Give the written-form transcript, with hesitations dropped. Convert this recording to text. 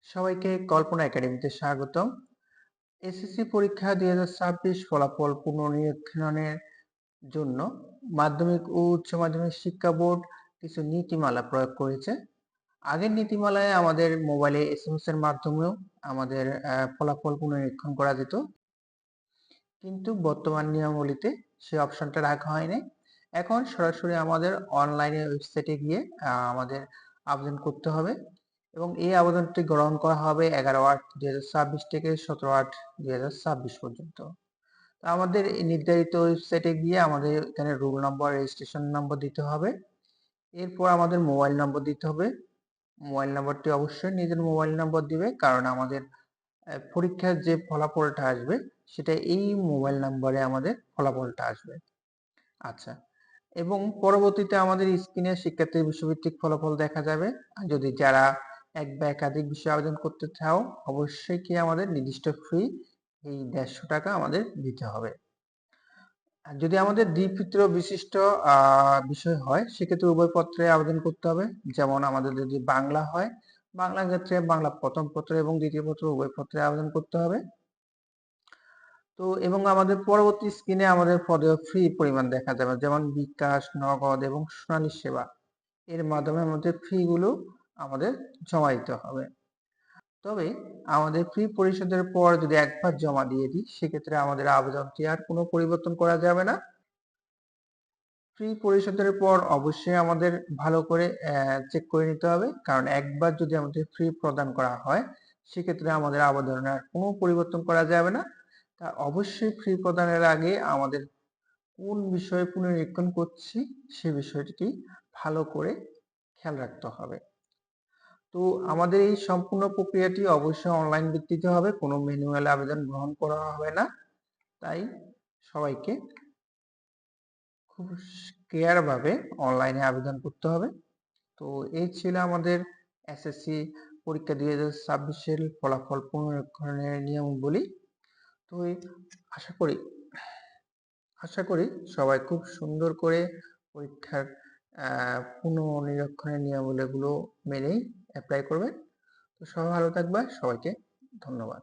সবাইকে কল্পনা একাডেমিতে স্বাগতম। এসএসসি পরীক্ষা ২০২৬ ফলাফল পুনর্নিরীক্ষণের জন্য মাধ্যমিক ও উচ্চ মাধ্যমিক শিক্ষা বোর্ড কিছু নীতিমালা প্রয়োগ করেছে। আগের নীতিমালায় আমাদের মোবাইলে এসএমএস এর মাধ্যমেও আমাদের ফলাফল পুনর্নিরীক্ষণ করা যেত, কিন্তু বর্তমান নিয়মাবলীতে সেই অপশনটা রাখা হয়নি। এখন সরাসরি আমাদের অনলাইনে ওয়েবসাইটে গিয়ে আমাদের আবেদন করতে হবে এবং এই আবেদনটি গ্রহণ করা হবে 11/8/2026 থেকে 17/8/2026 পর্যন্ত। তো আমাদের এই নির্ধারিত ওয়েবসাইটে গিয়ে আমাদের এখানে রোল নম্বর, রেজিস্ট্রেশন নম্বর দিতে হবে। এরপর আমাদের মোবাইল নম্বর দিতে হবে। মোবাইল নম্বরটি অবশ্যই নিজের মোবাইল নম্বর দিবে, কারণ আমাদের পরীক্ষার যে ফলাফলটা আসবে সেটা এই মোবাইল নম্বরে আমাদের ফলাফলটা আসবে। আচ্ছা, এবং পরবর্তীতে আমাদের স্ক্রিনে শিক্ষার্থীর বিষয়ভিত্তিক ফলাফল দেখা যাবে। আর যদি যারা এক বা একাধিক বিষয়ে আবেদন করতে চাও, অবশ্যই কি আমাদের নির্দিষ্ট ফি এই 150 টাকা আমাদের দিতে হবে। আর যদি আমাদের দ্বিপিত্র বিশিষ্ট বিষয় হয়, সেক্ষেত্রে উভয় পত্রে আবেদন করতে হবে। যেমন আমাদের যদি বাংলা হয়, বাংলা ক্ষেত্রে বাংলা প্রথম পত্র এবং দ্বিতীয় পত্র উভয় পত্রে আবেদন করতে হবে। তো এবং আমাদের পরবর্তী স্ক্রিনে আমাদের পদে ফ্রি পরিমাণ দেখা যাবে, যেমন বিকাশ, নগদ এবং সোনালী সেবা এর মাধ্যমে আমাদের ফি গুলো আমাদের জমা দিতে হবে। তবে আমাদের ফি পরিশোধের পর যদি একবার জমা দিয়ে দিই, সেক্ষেত্রে আমাদের আবেদনটি আর কোনো পরিবর্তন করা যাবে না। ফি পরিশোধের পর অবশ্যই আমাদের ভালো করে চেক করে নিতে হবে, কারণ একবার যদি আমাদের ফি প্রদান করা হয়, সেক্ষেত্রে আমাদের আবেদনের আর কোনো পরিবর্তন করা যাবে না। তা অবশ্যই ফি প্রদানের আগে আমাদের কোন বিষয়ে পুনর্নিরীক্ষণ করছি সে বিষয়টি ভালো করে খেয়াল রাখতে হবে। তো আমাদের এই সম্পূর্ণ প্রক্রিয়াটি অবশ্যই অনলাইন ভিত্তিতে হবে, কোনো ম্যানুয়াল আবেদন গ্রহণ করা হবে না। তাই সবাইকে খুব কেয়ার ভাবে অনলাইনে আবেদন করতে হবে। তো এই ছিল আমাদের এসএসসি পরীক্ষা 2026-এর ফলাফল পুনর্নিরীক্ষণের নিয়মাবলী। তো আশা করি আশা করি সবাই খুব সুন্দর করে পরীক্ষার পুনর্নিরীক্ষণের নিয়মাবলীগুলো মেনেই অ্যাপ্লাই করবে। তো সবাই ভালো থাকবে, সবাইকে ধন্যবাদ।